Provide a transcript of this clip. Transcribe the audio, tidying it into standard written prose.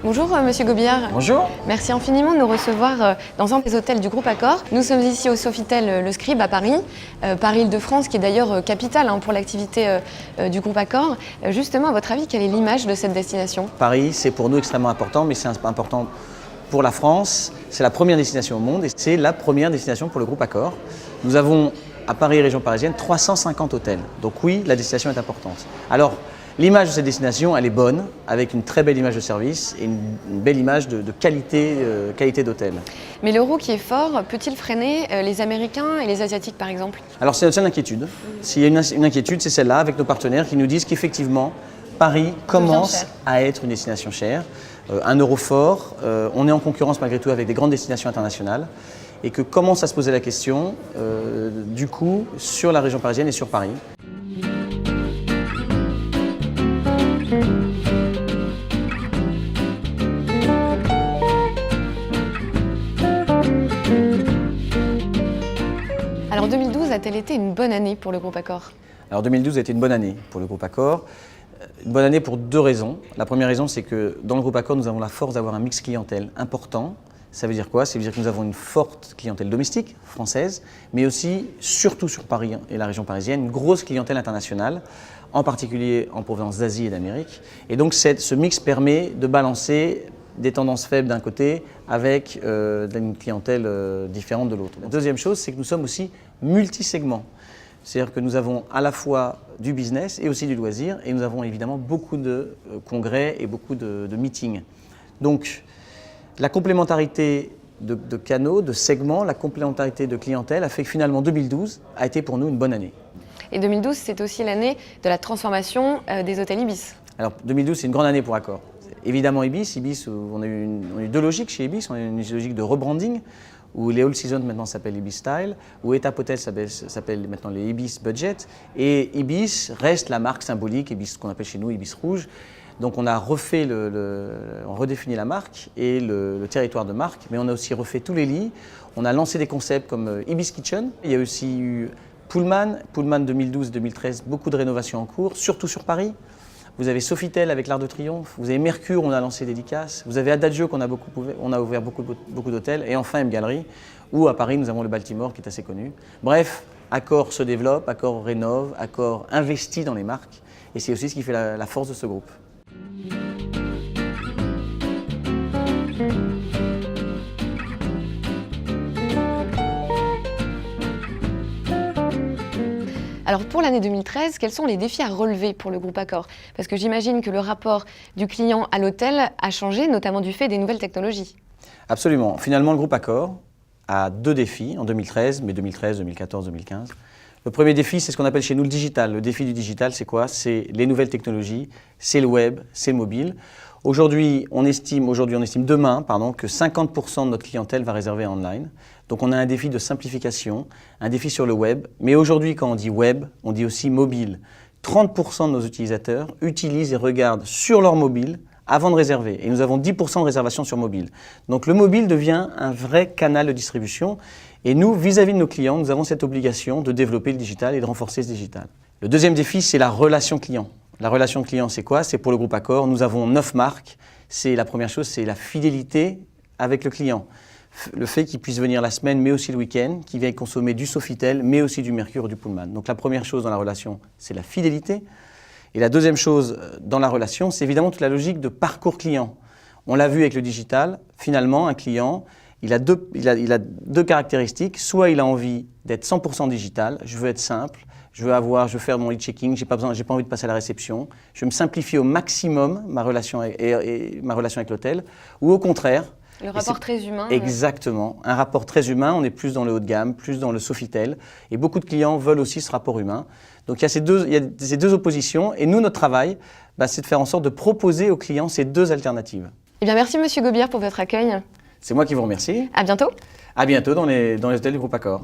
Bonjour Monsieur Gobillard. Bonjour. Merci infiniment de nous recevoir dans un des hôtels du groupe Accor. Nous sommes ici au Sofitel Le Scribe à Paris, Paris-Île-de-France qui est d'ailleurs capitale pour l'activité du groupe Accor. Justement, à votre avis, quelle est l'image de cette destination? Paris, c'est pour nous extrêmement important, mais c'est important pour la France. C'est la première destination au monde et c'est la première destination pour le groupe Accor. Nous avons à Paris, région parisienne, 350 hôtels. Donc oui, la destination est importante. Alors, l'image de cette destination, elle est bonne, avec une très belle image de service et une belle image de qualité d'hôtel. Mais l'euro qui est fort, peut-il freiner les Américains et les Asiatiques par exemple? Alors c'est notre seule inquiétude. S'il y a une inquiétude, c'est celle-là, avec nos partenaires qui nous disent qu'effectivement, Paris commence à être une destination chère, un euro fort, on est en concurrence malgré tout avec des grandes destinations internationales et que commence à se poser la question du coût sur la région parisienne et sur Paris. Alors 2012 a-t-elle été une bonne année pour le groupe Accor? Alors 2012 a été une bonne année pour le groupe Accor. Une bonne année pour deux raisons. La première raison, c'est que dans le groupe Accor, nous avons la force d'avoir un mix clientèle important. Ça veut dire quoi? Ça veut dire que nous avons une forte clientèle domestique, française, mais aussi, surtout sur Paris et la région parisienne, une grosse clientèle internationale, en particulier en provenance d'Asie et d'Amérique. Et donc ce mix permet de balancer des tendances faibles d'un côté avec une clientèle différente de l'autre. La deuxième chose, c'est que nous sommes aussi multisegments. C'est-à-dire que nous avons à la fois du business et aussi du loisir et nous avons évidemment beaucoup de congrès et beaucoup de meetings. Donc la complémentarité de canaux, de segments, la complémentarité de clientèle a fait que finalement 2012 a été pour nous une bonne année. Et 2012, c'est aussi l'année de la transformation des hôtels Ibis. Alors 2012, c'est une grande année pour Accor. Évidemment Ibis, on a eu deux logiques chez Ibis. On a eu une logique de rebranding, où les All Seasons maintenant s'appellent Ibis Style, où Etap Hotel s'appelle maintenant les Ibis Budget, et Ibis reste la marque symbolique, Ibis, ce qu'on appelle chez nous Ibis Rouge. Donc on a refait on redéfini la marque et le territoire de marque, mais on a aussi refait tous les lits. On a lancé des concepts comme Ibis Kitchen. Il y a aussi eu Pullman 2012-2013, beaucoup de rénovations en cours, surtout sur Paris. Vous avez Sofitel avec l'Arc de Triomphe, vous avez Mercure, on a lancé Dédicace, vous avez Adagio, on a ouvert beaucoup d'hôtels, et enfin M Gallery, où à Paris nous avons le Baltimore qui est assez connu. Bref, Accor se développe, Accor rénove, Accor investit dans les marques, et c'est aussi ce qui fait la force de ce groupe. Alors pour l'année 2013, quels sont les défis à relever pour le groupe Accor? Parce que j'imagine que le rapport du client à l'hôtel a changé, notamment du fait des nouvelles technologies. Absolument. Finalement, le groupe Accor a deux défis en 2013, mais 2013, 2014, 2015. Le premier défi, c'est ce qu'on appelle chez nous le digital. Le défi du digital, c'est quoi? C'est les nouvelles technologies, c'est le web, c'est le mobile. Aujourd'hui, on estime demain que 50% de notre clientèle va réserver en online. Donc on a un défi de simplification, un défi sur le web. Mais aujourd'hui, quand on dit web, on dit aussi mobile. 30% de nos utilisateurs utilisent et regardent sur leur mobile avant de réserver. Et nous avons 10% de réservations sur mobile. Donc le mobile devient un vrai canal de distribution. Et nous, vis-à-vis de nos clients, nous avons cette obligation de développer le digital et de renforcer ce digital. Le deuxième défi, c'est la relation client. La relation client, c'est quoi? C'est pour le groupe Accor. Nous avons 9 marques. La première chose, c'est la fidélité avec le client. Le fait qu'il puisse venir la semaine, mais aussi le week-end, qu'il vienne consommer du Sofitel, mais aussi du Mercure ou du Pullman. Donc la première chose dans la relation, c'est la fidélité. Et la deuxième chose dans la relation, c'est évidemment toute la logique de parcours client. On l'a vu avec le digital, finalement, un client, il a deux caractéristiques. Soit il a envie d'être 100% digital, je veux être simple, je veux faire mon e-checking, j'ai pas envie de passer à la réception, je veux me simplifier au maximum ma relation avec l'hôtel. Ou au contraire, Le rapport très humain. Exactement, un rapport très humain, on est plus dans le haut de gamme, plus dans le Sofitel, et beaucoup de clients veulent aussi ce rapport humain. Donc il y a ces deux oppositions, et nous, notre travail, c'est de faire en sorte de proposer aux clients ces deux alternatives. Eh bien, merci Monsieur Gaubière pour votre accueil. C'est moi qui vous remercie. À bientôt. À bientôt dans les hôtels du groupe Accor.